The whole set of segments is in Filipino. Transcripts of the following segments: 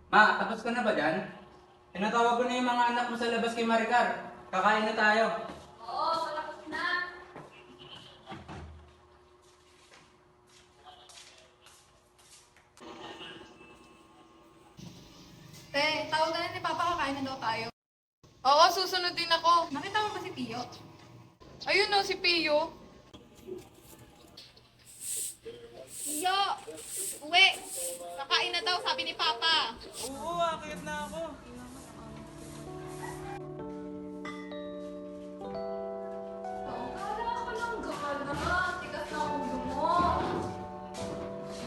Ma, tapos ka na ba dyan? Tinatawag ko na yung mga anak mo sa labas kay Maricar. Kakain na tayo. Oo, malapit na. Te, tawag ka na ni Papa, kakain na daw tayo. Oo, susunod din ako. Nakita mo ba si Pio? Ayun o, si Pio. Pio! Uwi! Kakain na daw, sabi ni Papa. Oo, akit na ako. Kala ko lang gana. Tigas na ang ulo mo.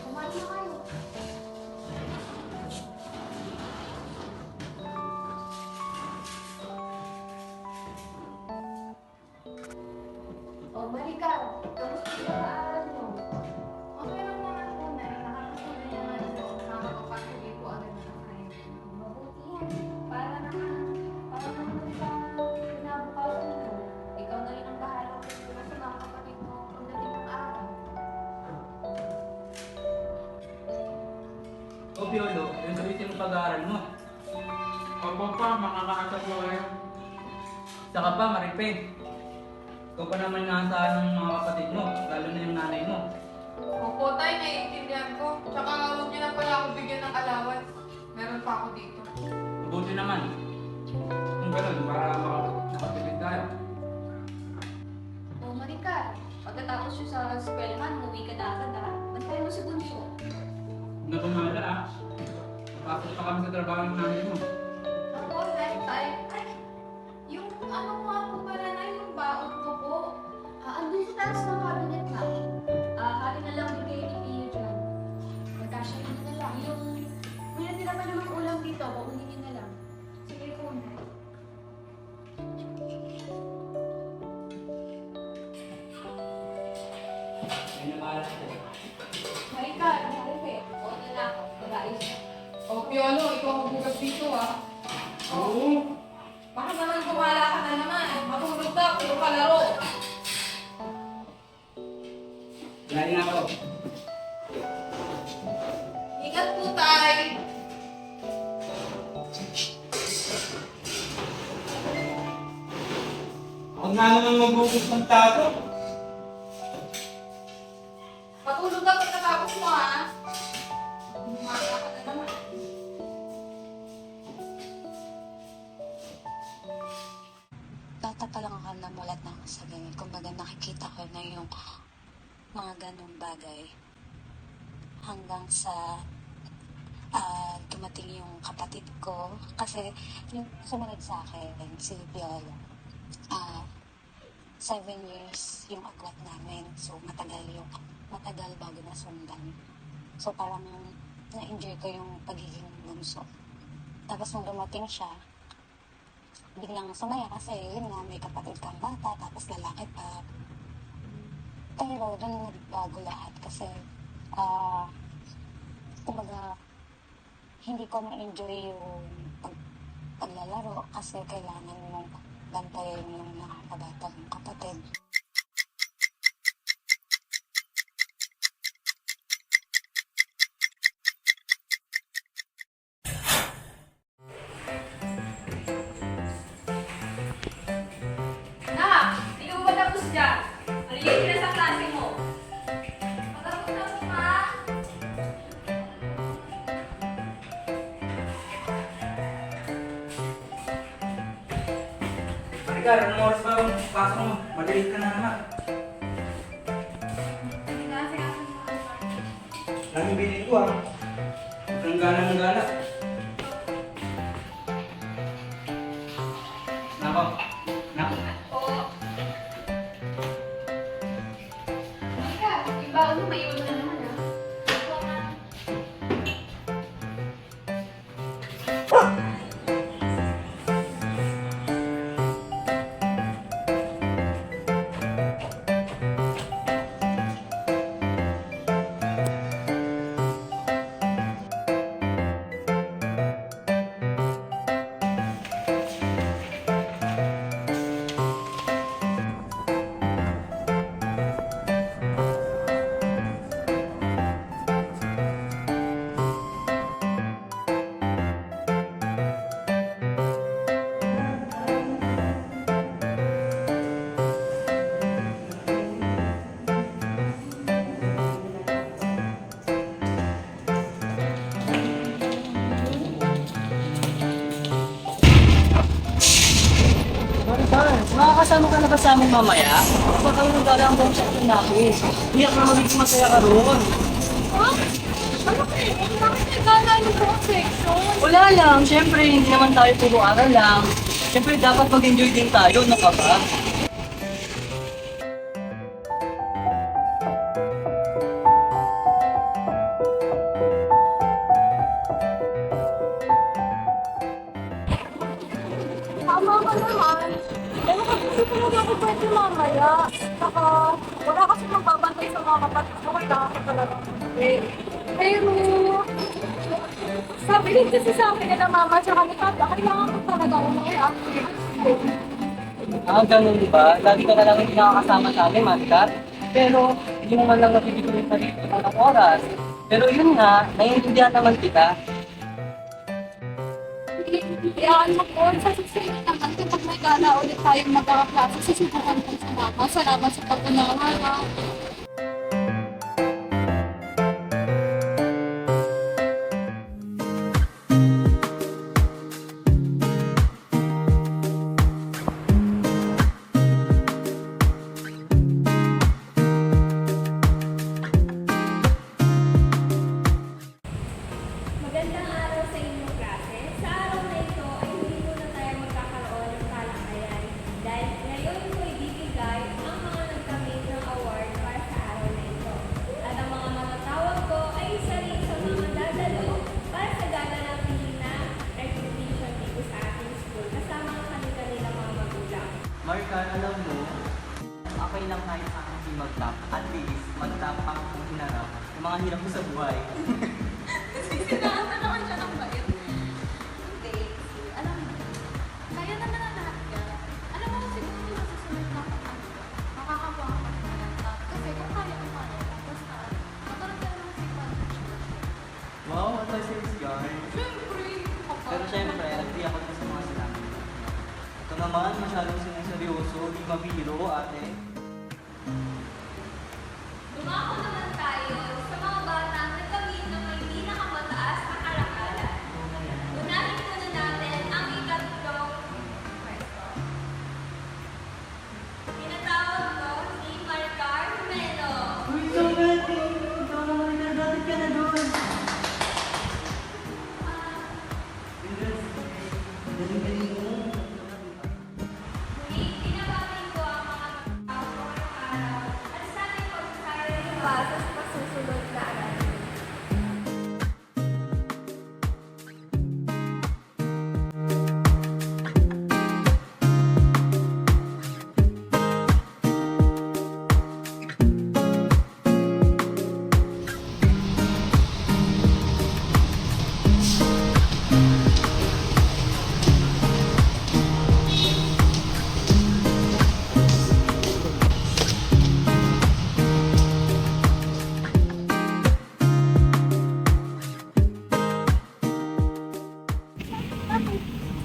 Kumain na kayo. Oh, Maricar, kamusta yung pag-aaral mo? Okay lang naman po, Nay. Nakakasunan niya nga ito. Nakakapagpatuloy po agad na kayo. Mabuti yan. Para naman sa kinabukasan mo. Ikaw na rin ang bahala kung sa mga kapatid mo pagdating ng araw. O Piolo, yung sabihin mo pag-aaral mo. Opo pa, makakaasap ko kayo. Saka pa, Maripe. Ikaw pa naman naasahan ng mga kapatid mo, lalo na yung nanay mo. Opo, tay, naiintindihan ko. Tsaka huwag niyo na pala ako bigyan ng allowance. Meron pa ako dito. Mabuti naman. Kung ganun, para makapagpipid tayo. Oh, Maricar, pagkatapos siya sa eskwelahan, umuwi ka na agad ha. Bantayan mo si Bunso. Huwag na pumala ah. Papasok pa kami sa trabaho ng nanay mo. Ako, next time. Ay, yung ano nga po pala na, yung baon ko po. Andun sa taas ng cabinet na. Hali na lang bigay ni Pio dyan. Magkasya yun na lang. Yung, may natira pa namang ulam dito, paunin niyo na lang. Sige po, Nay. Ay nakalat ko. Maricar, Marife, o na lang ako. Mag-ayos na. O, Piolo, ikaw ang bugas dito ah. Oo. Baka naman kumala ka na naman. Matulog ka, puro ka laro. Lagi na ako. Ingat po, tay. Huwag nga naman magugus ng tato. Matulog ka pagkatapos mo ah. Kumala ka na naman. Bata pa lang ako namulat ng sabi. Kumbaga nakikita ko na yung mga ganong bagay. Hanggang sa dumating yung kapatid ko. Kasi yung sumunod sa akin, si Piolo. 7 years yung agwat namin. So matagal bago nasundan. So parang na-enjoy ko yung pagiging bunso. Tapos nung dumating siya, biglang sumaya kasi yun nga, may kapatid kang bata, tapos lalaki pa. Pero doon nagbago lahat kasi, kumbaga, hindi ko ma-enjoy yung paglalaro kasi kailangan mong bantayan yung mga kabatang kapatid. Nak, hindi ka ba tapos dyan? Maliit ka na sa klase mo. Patapos na po, ma. Maricar, anong oras ba ang pasok mo? Maliit ka na naman. Hindi na kasi ako Laming bilhin ko ah. Huwag kang gala ng gala. Nako. Nako. Oo. Mika, yung baon mo, may iwan mo na naman ha. Ito nga. sasama ka na ba sa amin mamaya? Baka kami nagdala ang buong section natin. Hindi ako magiging masaya ka roon. Ha? Ano kayo? Bakit nagkala yung buong section? Wala lang, syempre hindi naman tayo puro aral lang. Syempre dapat mag-enjoy din tayo, no ka ba? Tama ka naman. Pero kasi ko muna ako pwede mamaya. Saka, wala kasi magbabantay sa mga kapatid ko. Kailangan ko talaga mag-break. Pero, sabi din kasi sa akin na mama tsaka ni papa, kailangan ko talaga umiyak. Ah, ganun ba? Lagi ka na lang hindi nakakasama sa amin, Manika. Pero hindi mo man lang nabibigyan yung sarili mo ng oras. Pero yun nga, naiintindihan naman kita. Iyaan mo po, sa susunod naman kapag may gala ulit tayong magkakaklase, susubukan kong sumama. Salamat sa pag-unawa. Ha? Magandang araw sa inyong klase. Sa araw na ito ay hindi muna tayo magkakaroon ng talakayan dahil ngayon ko ibibigay ang mga nagkamit ng award para sa araw na ito. At ang mga matatawag ko ay isa rin sa mga dadalo para sa gala ng Pilina recognition dito sa ating school kasama ang kanilang mga magulang. Marka, alam mo, okay lang kahit ako hindi mag-tap. At least, mag-tap ang hinarap ng mga hirap ko sa buhay. Sinahan naman siya ng bayot. Hindi. Alam mo, kaya naman ang lahat yan. Alam mo, siguro sa susunod na makakakuha ka ng talenta. Kasi kung kaya ko kaya, basta magkaroon ka ng sigma. Wow, what a sense, guys. Siyempre, Pero syempre, agree ako dun sa mga sinabi mo. Ito naman, masyadong seryoso, di mabiro, ate. Dumako naman tayo sa mga batang nagkamit ng may pinakamataas na kalakalan. Unahin muna natin ang ikatlong pwesto. Tinatawag ko si Marcar Melo. Uy, so gati! Ikaw naman, nagdadagdag ka na doon. Galing-galing mo. Muli, pinabati ko ang mga tao ngayong araw at sana ipagkakaya yung basa sa pasusunod na araw.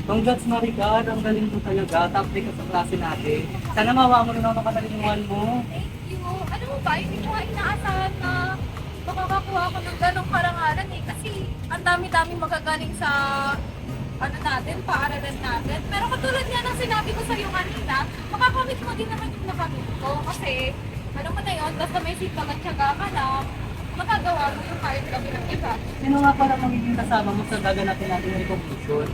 Congrats, Maricar. Ang galing mo talaga. Top 3 ka sa klase natin. Sana mawa mo rin ang makatalingmuhan mo. thank you. Alam mo ba, hindi ko nga inaasahan na makakakuha ko ng ganong karangalan eh. Kasi ang dami-dami magagaling sa ano natin, paaralan natin. Pero katulad nga ng sinabi ko sa iyo kanina, makakamit mo din naman yung nakamit ko. Kasi, ano mo na yun, basta may sipag at syaga ka lang, magagawa mo yung kahit gabi ng iba. Sino nga para magiging kasama mo sa gaganapin natin ng recognition?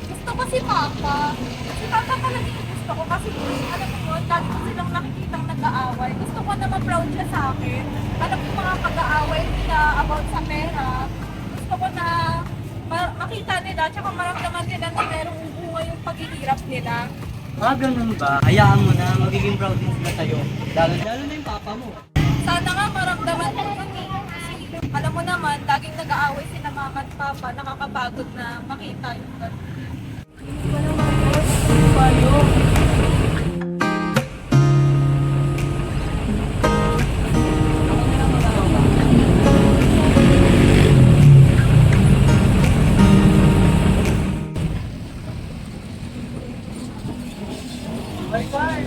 Gusto ko si Papa. Si Papa talaga yung gusto ko kasi alam mo yun, lagi ko silang nakikitang nag-aaway. Gusto ko na ma-proud siya sa akin. Alam mo mga pag-aaway nila about sa pera. Gusto ko na makita nila tsaka maramdaman nila na merong bunga yung paghihirap nila. Ah, ganun ba? Hayaan mo na. Magiging proud din sila sa'yo. Lalo na yung papa mo. Sana nga maramdaman ko yun eh. Kasi alam mo naman, laging nag-aaway sila mama at papa. Nakakapagod na makita yung gano'n. Maricar,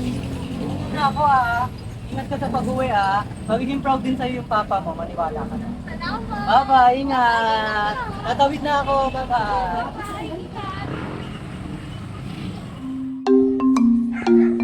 na ako ah. Ingat ka sa pag-uwi ah. Magiging proud din sa'yo yung papa mo. Maniwala ka na. Salamat! Bye-bye, ingat! Tatawid na ako, bye-bye! Bye!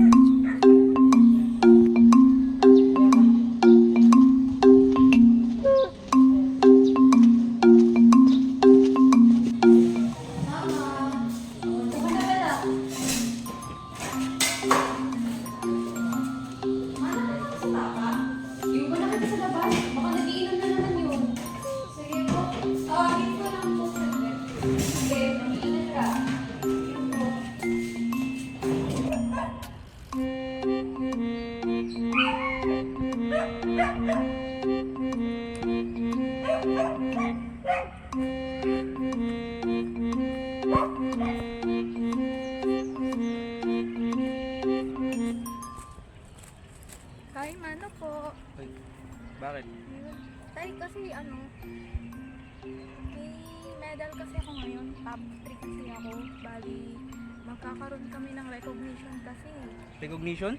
top 3 kasi ako. Bali, magkakaroon kami ng recognition kasi. Recognition?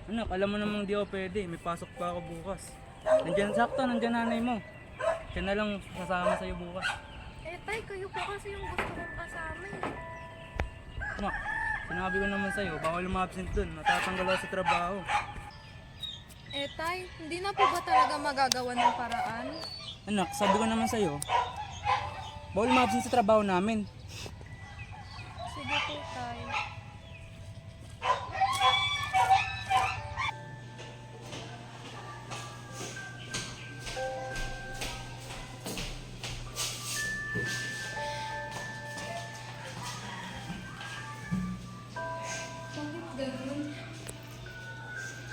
Anak, alam mo namang di ako pwede. May pasok pa ako bukas. Nandyan sakto, nandyan nanay mo. Siya na lang sasama sa'yo bukas. Eh, tay, kayo po kasi yung gusto kong kasama eh. Anak, sinabi ko naman sa'yo, bawal lumabsent dun. Natatanggal ako sa trabaho. Eh, tay, hindi na po ba talaga magagawa ng paraan? Anak, sabi ko naman sa'yo, bawal lumabsent sa trabaho namin. Sige po, tay. Bakit ganun?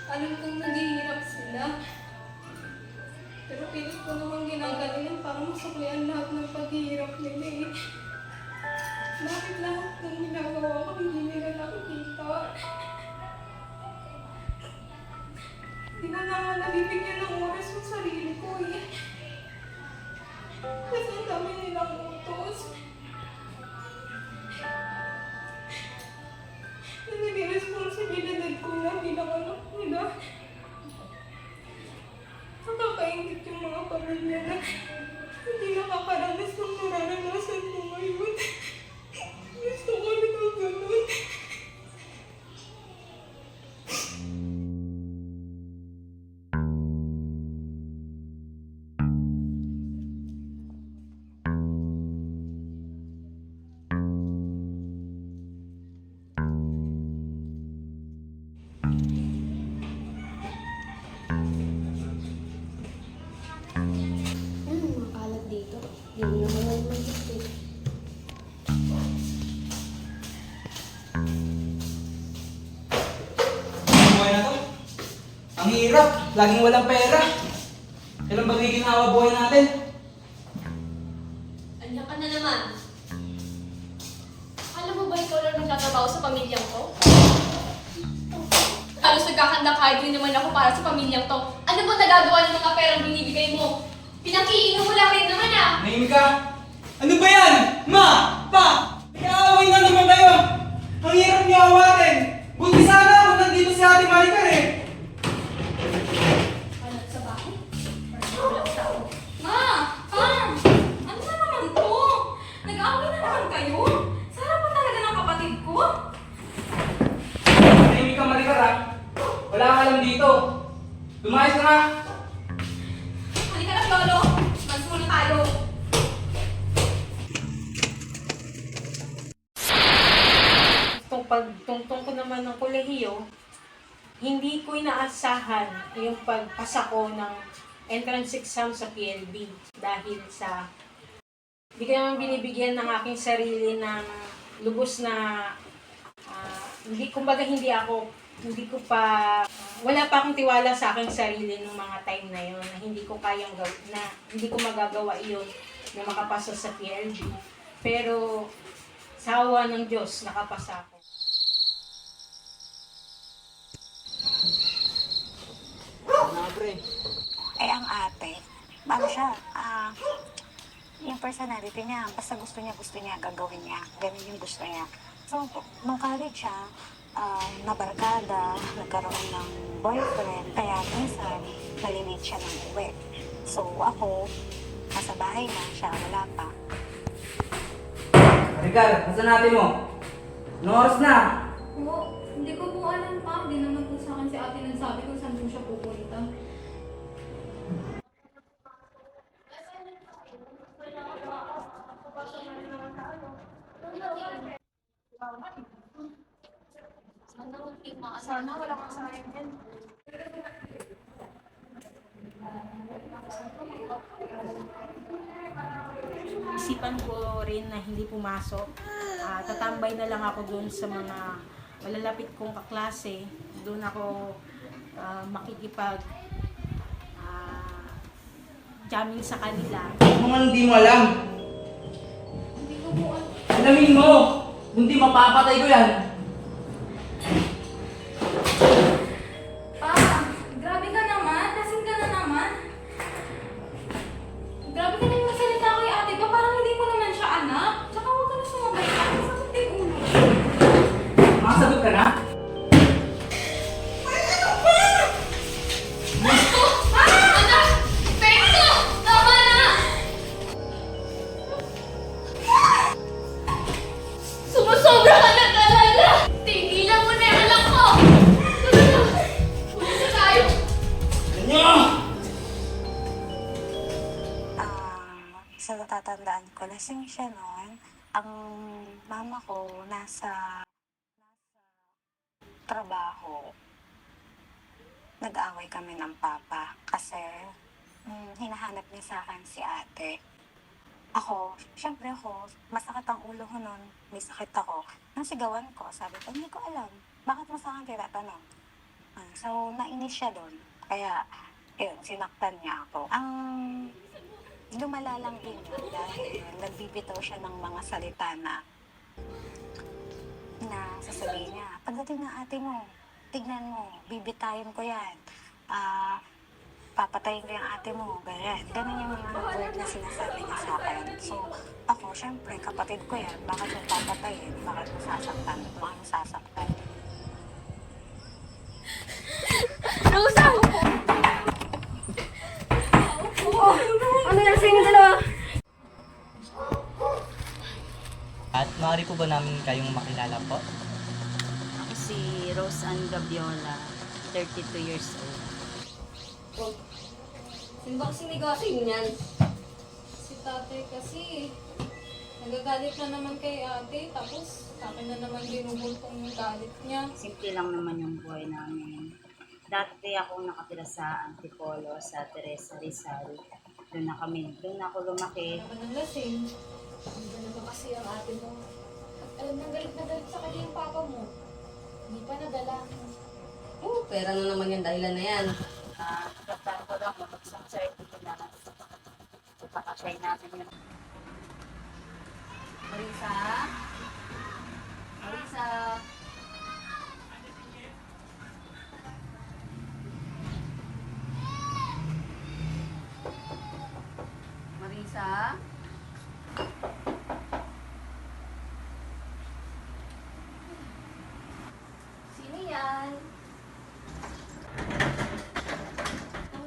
Alam kong naghihirap sila. Pero pilit ko naman ginagalingan para masuklian lahat ng paghihirap nila eh. Bakit lahat ng ginagawa ko hindi nila nakikita? Hindi na nga nabibigyan ng oras yung sarili ko eh. Kasi ang dami nilang utos. Naging responsibilidad ko na bilang anak nila. Nakakaingit yung mga pamilya na hindi nakakaranas ng nararanasan ko ngayon. Gusto ko na ganun. Makalat dito. Hindi naman naman mag-isip. Ang buhay na to, ang hirap, laging walang pera. Kailan ba ginawa buhay natin? Andiyan ka na naman. Alam mo ba ikaw lang nagtatrabaho sa pamilyang ko? Halos nagkakanda-kahit rin naman ako para sa pamilyang to. Ano ba nagagawa ng mga perang binibigay mo? Pinakiinom mo lang rin naman ah! Nahimik ka? Ano ba yan? Ma! Pa! Nag-aaway na naman kayo! Ang hirap niyo awatin! Buti sana kung nandito si Ate Maricar eh! Ano sa bahay? Parang walang tao. Ma! Pa! Ano na naman to? Nag-aaway na naman kayo? Sarap pa talaga ng kapatid ko? Nahimik ka, Maricar, ha? Wala kang alam dito. Lumayas ka nga. Halika na, Lolo! Mas muna tayo! Itong pagtungtong ko naman ng kolehiyo, hindi ko inaasahan yung pagpasa ko ng entrance exam sa PLB dahil sa hindi ko naman binibigyan ng aking sarili ng lubos na hindi ko pa wala pa akong tiwala sa aking sarili nung mga time na yon na hindi ko magagawa iyon na makapasa sa PLB. Pero sa awa ng Diyos, nakapasa ako. Eh, ang ate, bago siya, yung personality niya, basta gusto niya, gagawin niya. Ganun yung gusto niya. So, nung college siya, nabarkada, nagkaroon ng boyfriend, kaya minsan, nalinit siya ng uwi. So, ako, nasa bahay na, siya wala pa. Maricar, nasa natin mo? Anong oras na? Po, hindi ko po alam pa. Hindi naman po sa akin si ate nagsabi kung saan po siya pupunta. Sana wala kang sayang yan. Isipan ko rin na hindi pumasok. Tatambay na lang ako doon sa mga malalapit kong kaklase. Doon ako makikipag jamming sa kanila. Mga hindi mo alam. Hindi ko po alam. Alamin mo! Hindi mapapatay ko yan. Pa, grabe ka naman. Lasing ka na naman. Grabe ka na yung magsalita kay ate ko. Parang hindi mo naman siya ko, lasing siya noon. Ang mama ko nasa trabaho. Nag-away kami ng papa kasi hinahanap niya sa akin si ate. Ako, syempre ako, masakit ang ulo ko noon. May sakit ako. Nasigawan ko, sabi ko, hindi ko alam. Bakit mo sa akin tinatanong? So, nainis siya doon. Kaya, yun, sinaktan niya ako. Ang lumala lang din yun dahil nagbibitaw siya ng mga salita na sasabihin niya, pagdating ng ate mo, tignan mo, bibitayin ko yan. Papatayin ko yung ate mo, ganyan. Ganun yung mga word na sinasabi niya sa akin. So, ako, syempre, kapatid ko yan, bakit mo papatayin? Bakit mo sasaktan? Bakit mo sasaktan? Rosa! Ano yan sa inyo dalawa? At maaari po ba namin kayong makilala po? Ako si Rose Ann Gabiola, 32 years old. Sino ba kasing negosyo niyan? Si tatay kasi, nagagalit na naman kay ate, tapos sa akin na naman binubultong yung galit niya. Simple lang naman yung buhay namin. Dati ako nakatira sa Antipolo, sa Teresa Rizal. Doon ako lumaki. Naman ang lasing. Hindi na ba kasi ang ate mo? At alam na galit sa kanya yung papa mo. Hindi pa nadala. Pera na naman yung dahilan na yan. Kapag ko lang, mag-sunset, dito na lang. Ipakasay natin yun. Marisa? Marisa? Marisa? Sino yan?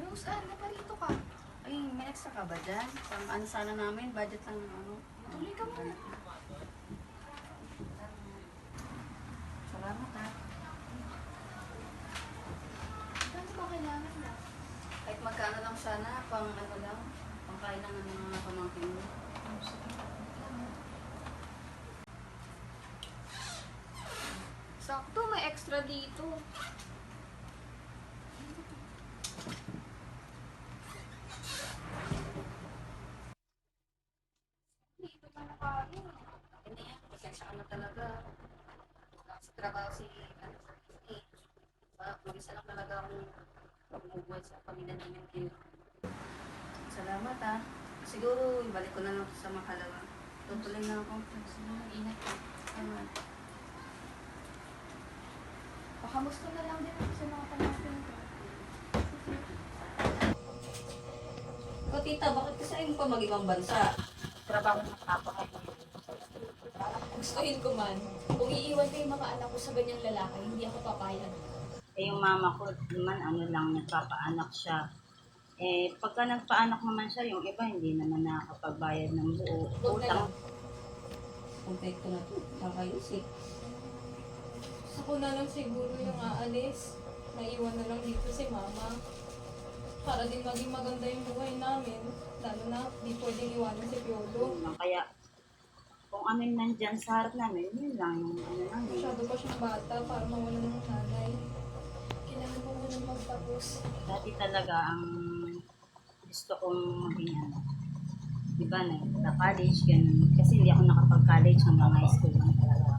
Rose Ann, naparito ka. Ay, may extra ka ba dyan? Pang ano sana namin, budget lang ng ano. Tuloy ka muna. Salamat ha. Ano ba kailangan mo? Kahit magkano lang sana, pang ano lang, pangkain lang ng mga pamangkin mo. Sakto, may extra dito. Dito ka na kain. Hindi yan, pasensya ka na talaga. Sa trabaho si, mag-isa lang talaga akong pagbubuhay sa pamilya namin dito. Salamat ha. Siguro, ibalik ko na lang sa makalawa. Tutuloy na ako. Ingat ka. Salamat. Pakamusta na lang din ako sa mga pamangkin ko. Ikaw, tita, bakit kasi ayaw mo pa mag-ibang bansa? Trabaho ng papa ko. Gustuhin ko man, kung iiwan ko yung mga anak ko sa ganyang lalaki, hindi ako papayag. Yung mama ko naman, ano lang, nagpapaanak siya. Pagka nagpaanak naman siya, yung iba hindi naman nakakapagbayad ng buo. Huwag na lang. Contact ko na ito. Kakayusip. Ako na lang siguro yung aalis. Naiwan na lang dito si mama. Para din maging maganda yung buhay namin. Lalo na, di pwedeng iwanan si Piolo. Kaya, kung ano yung nandyan sa harap namin, yun lang yung ano namin. Masyado pa siyang bata para mawala ng nanay. Kailangan mo munang magtapos. Dati talaga ang gusto kong maging ano. Diba, nag-college, ganun. Kasi hindi ako nakapag-college hanggang high school lang talaga.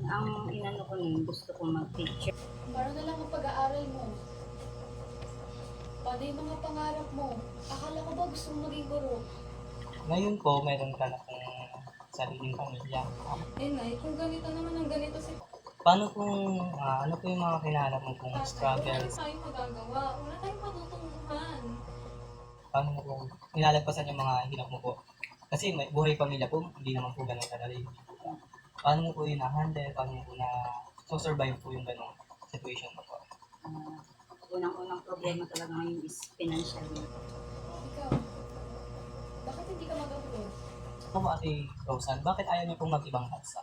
Ang inano ko nun, gusto kong mag-teacher. Para na lang ang pag-aaral mo. Paano yung mga pangarap mo? Akala ko ba gusto mong maging guro? Ngayon po, meron ka na kung sariling pamilya. Nay, kung ganito naman ang ganito si Paano kung, ano po yung mga kinahanap mo kung Wala struggles? tayong magagawa. Wala tayong matutunguhan. Paano mo kung nilalagpasan yung mga hirap mo po? Kasi may buhay pamilya po, hindi naman po ganun kadali. Paano mo po yun na-handle? Paano mo po na-survive po yung ganung situation mo po? Unang-unang problema talaga ngayon is financial. Ikaw, bakit hindi ka mag-abroad? Ako po, Ate Rosan, bakit ayaw niyo pong mag-ibang bansa?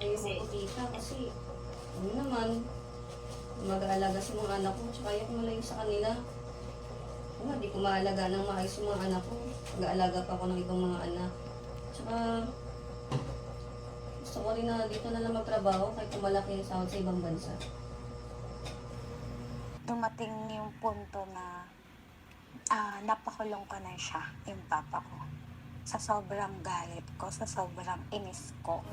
Kasi, tita, kasi, ano naman, mag-aalaga sa mga anak ko, tsaka ayaw ko malayo sa kanila. Kung hindi ko maalaga ng maayos yung mga anak ko, mag-aalaga pa ako ng ibang mga anak. Tsaka, gusto ko rin na dito na lang magtrabaho kahit malaki yung sahod sa ibang bansa. Dumating yung punto na napakulong ko na siya, yung papa ko. Sa sobrang galit ko, sa sobrang inis ko.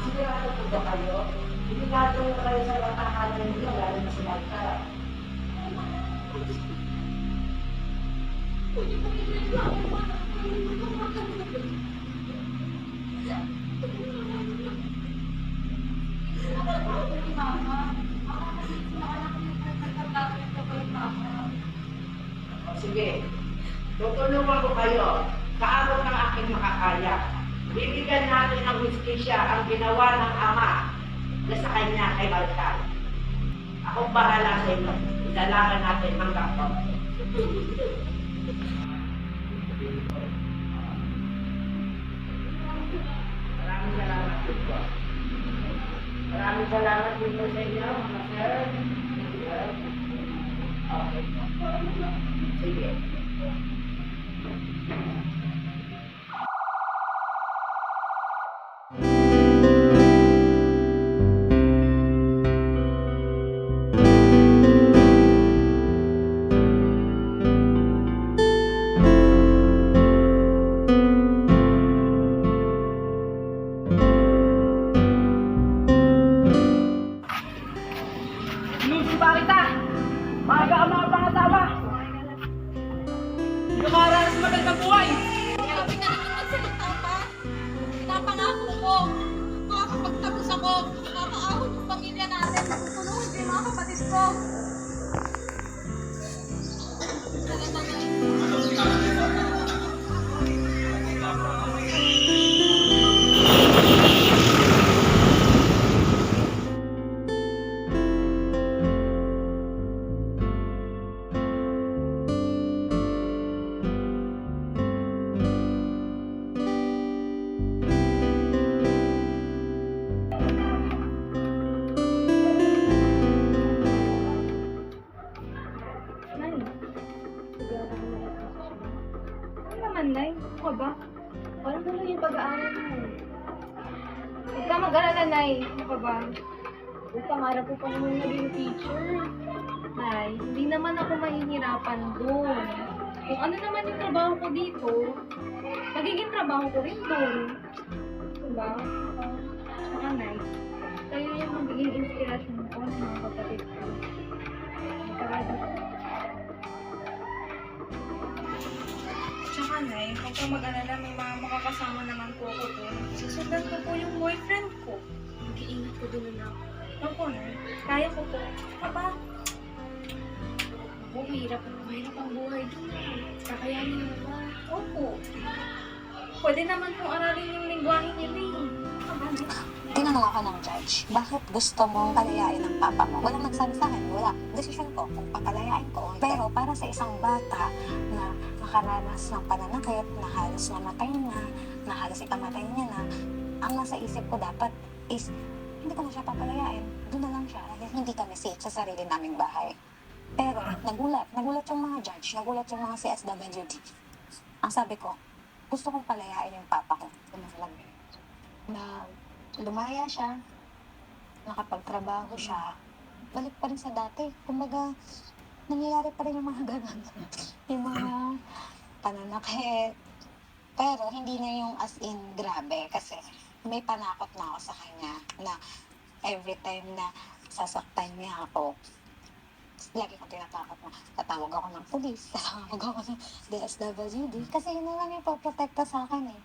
Sigurado po ba kayo? Sigurado na kayo sa kakahanan niyo, lalo na sa magkara. Sige, tutulungan ko kayo sa abot ng aking makakaya. Bibigyan natin ng hustisya ang ginawa ng ama na sa kanya kay Balkan. Akong bahala sa inyo. Idalagan natin hanggang po. Maraming salamat po. Maraming salamat din po sa inyo, mga sir. Okay. Sige. Lucy Barita! Maaga ang mga pangasawa! Hindi ka makaranas sa magandang buhay! Sabi ka naman magsalita pa. Pinapangako ko. Makakapagtapos ako. Makakaahon yung pamilya natin. Tutulungan ko yung mga kapatid ko. Talaga na. Nay, ano naman, Nay? Ano ka ba? Parang tuloy yung pag-aaral mo. Huwag ka mag-alala, Nay. Ano ka ba? Huwag pangarap ko pa naman naging teacher. Nay, hindi naman ako mahihirapan doon. Kung ano naman yung trabaho ko dito, magiging trabaho ko rin doon. Diba? Saka, Nay, kayo yung magiging inspirasyon ko ng mga kapatid ko. Tsaka, Nay, huwag kang mag-alala, may mga makakasama naman po ako doon. Susundan ko po yung boyfriend ko. Mag-iingat ko doon na. Opo, Nay. Kaya ko po. Papa. Ako, mahirap ang buhay doon. Kakayanin mo ba? Opo. Pwede naman pong aralin yung lingwahe nila eh. Tinanong ako ng judge, bakit gusto mong palayain ng papa mo? Walang nagsabi sa akin, wala. Desisyon ko kung papalayain ko. Pero para sa isang bata na nakaranas ng pananakit, na halos namatay na halos ikamatay niya na, ang nasa isip ko dapat is, hindi ko na siya papalayain. Doon na lang siya. Hindi kami safe sa sarili naming bahay. Pero nagulat yung mga judge, nagulat yung mga CSWD. Ang sabi ko, gusto kong palayain yung papa ko. Na lumaya siya, nakapagtrabaho siya, balik pa rin sa dati. Kumbaga, nangyayari pa rin yung mga ganun. Yung mga pananakit. Pero hindi na yung as in grabe kasi may panakot na ako sa kanya na every time na sasaktan niya ako, lagi kong tinatakot na tatawag ako ng pulis, tatawag ako ng DSWD. Kasi yun na lang yung paprotekta sa akin eh.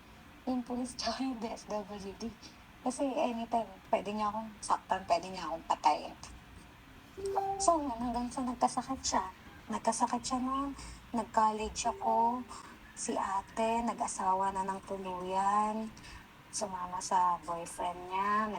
Yung pulis tsaka yung DSWD. Kasi anytime, pwede niya akong saktan, pwede niya akong patayin. So, yun, hanggang sa nagkasakit siya. Nagkasakit siya noon, nag-college ako, si ate, nag-asawa na ng tuluyan, sumama sa boyfriend niya,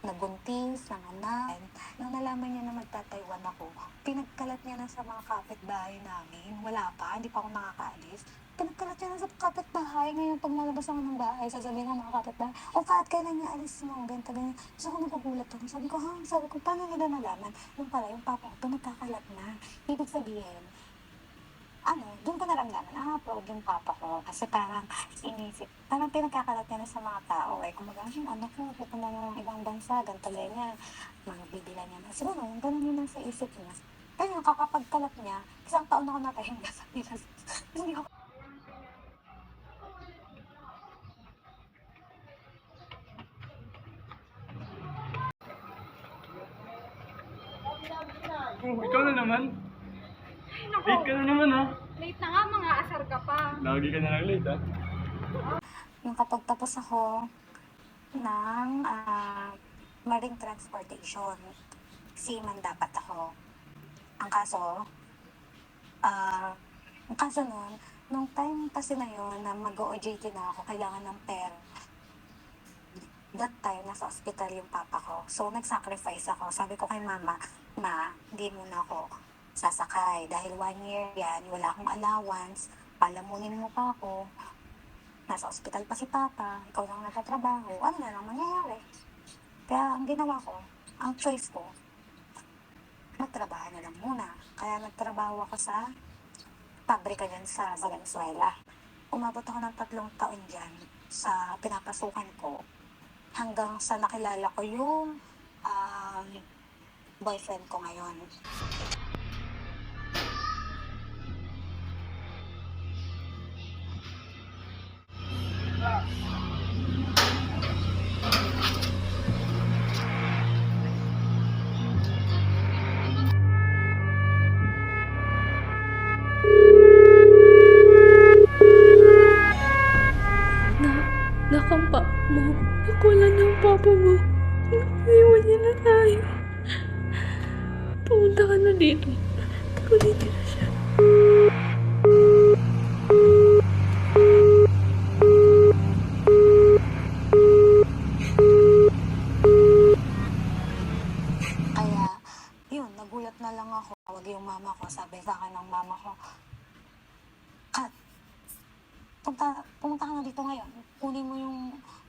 nagbuntis, nanganak. Nung nalaman niya na magtataiwan ako, pinagkalat niya na sa mga kapitbahay namin. Wala pa, hindi pa ako nakakaalis. Pinagkalat niya na sa kapitbahay. Ngayon, pag nalabas ako ng bahay, sasabihin ng mga kapitbahay, o Kat, kailan niya alis mo? Ganito, ganyan. So, ako nagugulat ako. Sabi ko, paano nila nalaman? Yung pala, yung papa ko, pinagkakalat na. Ibig sabihin, doon ko naramdaman, proud yung papa ko. Kasi parang inisip, parang pinagkakalat niya na sa mga tao. Kumaga, anak ko, pupunta ng ibang bansa, ganito ganyan. Mga bibila niya na. Siguro, yung ganun yun lang sa isip niya. Kaya yung kakapagkalat niya, isang taon ako natahinga sa Pinas. Hindi ako. Oh, ikaw na naman. Late ka na naman ha. Late na nga, mga asar ka pa. Lagi ka na lang late ha. Yung kapag tapos ako ng marine transportation, seaman dapat ako. Ang kaso nun, nung time kasi na yun na mag-OJT na ako, kailangan ng pera. That time, nasa hospital yung papa ko. So, nag-sacrifice ako. Sabi ko kay mama, hindi muna ako sasakay. Dahil 1 year yan, wala akong allowance. Palamunin mo pa ako. Nasa ospital pa si papa. Ikaw lang nagtatrabaho. Ano na lang mangyayari? Kaya ang ginawa ko, ang choice ko, magtrabaho na lang muna. Kaya nagtrabaho ako sa pabrika dyan sa Valenzuela. Umabot ako ng 3 taon dyan sa pinapasukan ko. Hanggang sa nakilala ko yung boyfriend ko ngayon. Nakampa mo. Wala na ang papa mo. Iwan niya na tayo. Pumunta ka na dito. Kulitin na siya. Kaya, yun, nagulat na lang ako. Tawag yung mama ko, sabi sa akin ng mama ko, Kat, pumunta ka na dito ngayon.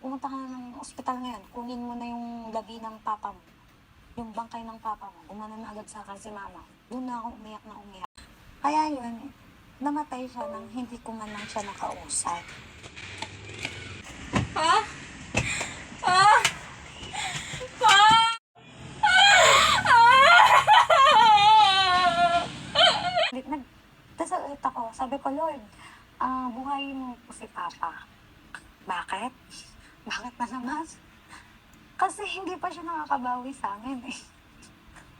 Pumunta ka na ng ospital ngayon. Kunin mo na yung labi ng papa mo. Yung bangkay ng papa mo. Umano na agad sa akin si mama. Doon na ako umiyak na umiyak. Kaya yun, namatay siya nang hindi ko man lang siya nakausap. Ha? Ha? Pa! Nagdasal ulit ako. Sabi ko, Lord, buhayin mo po si Papa. Bakit? Bakit na naman? Kasi hindi pa siya nakakabawi sa amin eh.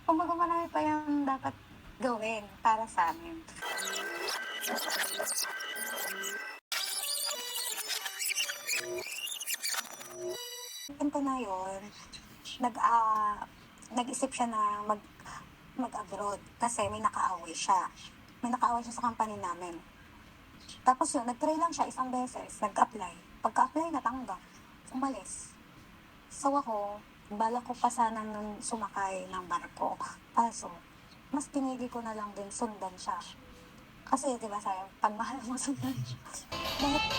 Kumbaga marami pa yung dapat gawin para sa amin. Ito na yun, nag-isip siya na mag-abroad kasi may nakaaway siya. May nakaaway siya sa company namin. Tapos yun, nag-try lang siya 1 beses, nag-apply. Pagka-apply, natanggap. Umalis. So ako, bala ko pa sana nung sumakay ng barko. Kaso, mas pinili ko na lang din sundan siya. Kasi, di ba sayo, pag mahal mo sundan siya. Bakit?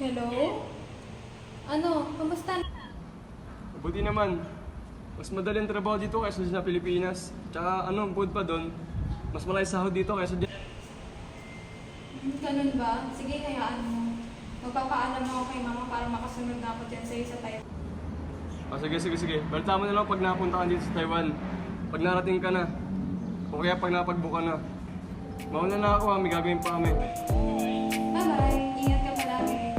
Hello? Ano? Kamusta? Buti naman. Mas madaling trabaho dito kaysa sa Pilipinas. Tsaka bukod pa doon, mas malaki sahod dito kaysa dyan. Ganun ba? Sige, hayaan mo. Magpapaalam ako kay mama para makasunod na ako dyan sa'yo sa Taiwan. Sige. Balita mo na lang pag napunta ka dito sa Taiwan. Pag narating ka na. O kaya pag napagbuka na. Mauna na ako may gagawin pa kami. Bye-bye. Ingat ka palagi.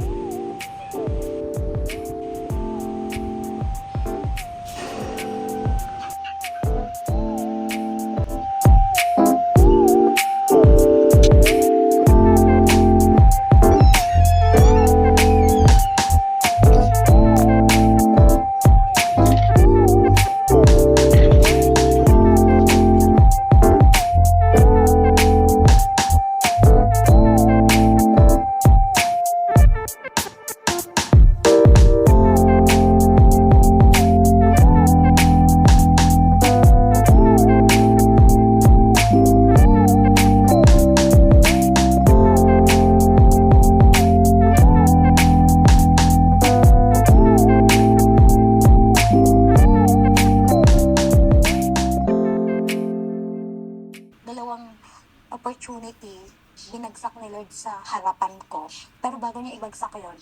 binagsak ni Lord sa harapan ko. Pero bago niya ibagsak yun,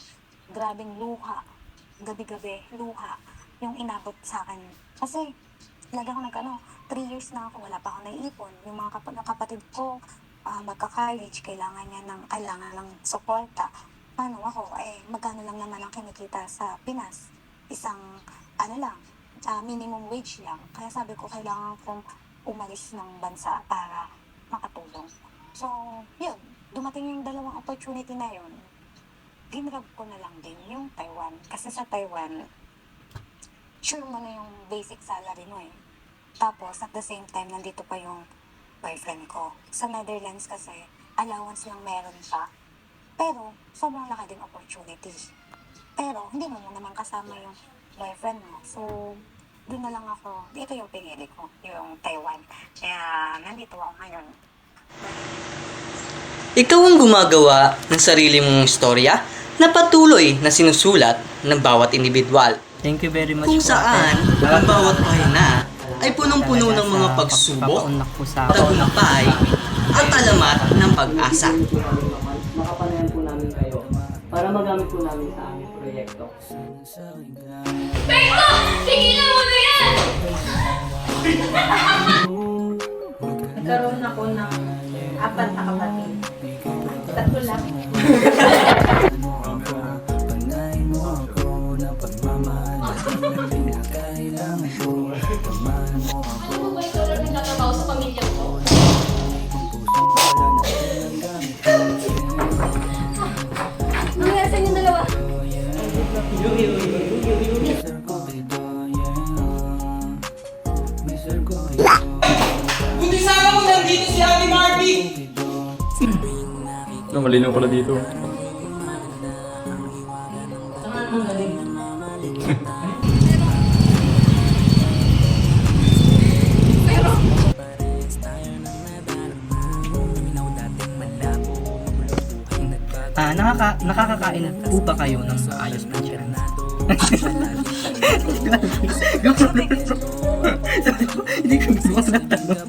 grabing luha, gabi-gabi, luha, yung inabot sa akin. Kasi, lagi ako 3 years na ako, wala pa ako naiipon. Yung mga kapatid ko, magka-college, kailangan ng suporta. Paano ako? Magkano lang naman ang kinikita sa Pinas? Isang, minimum wage lang. Kaya sabi ko, kailangan kong umalis ng bansa para makatulong. So, yun. Dumating yung dalawang opportunity na yun. Ginrab ko na lang din yung Taiwan. Kasi sa Taiwan, sure mo na yung basic salary mo eh. Tapos, at the same time, nandito pa yung boyfriend ko. Sa Netherlands kasi, allowance lang meron pa. Pero, sobrang laki din opportunity. Pero, hindi mo naman kasama yung boyfriend mo. So, doon na lang ako. Dito yung pinili ko, yung Taiwan. Kaya, nandito ako ngayon. Ikaw ang gumagawa ng sarili mong istorya na patuloy na sinusulat ng bawat individual. Thank you very much Kung po, saan, ate. ang bawat pahina ay punong-puno ng mga pagsubok, tagumpay, at alamat ng pag-asa. Makapanayan po namin kayo para magamit po namin sa aming proyekto. Berto! Tigilan mo na yan! Nagkaroon ako ng 4 na kapatid. 3 lang. Ano mo ba ikaw lang nagtatrabaho sa pamilya ko? Ano nangyari sa inyong dalawa? Buti sana kung nandito si Ate Marby! Malinaw pala dito. Nakakakain po ba kayo ng maayos na siya? Hindi ko gusto magtatanong.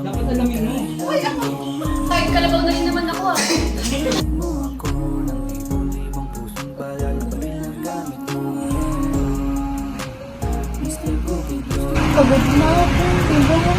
Dapat alamin mo. Uy, ako! Kahit kalabaw na rin naman ako ah. Pagod na ako. Tingnan mo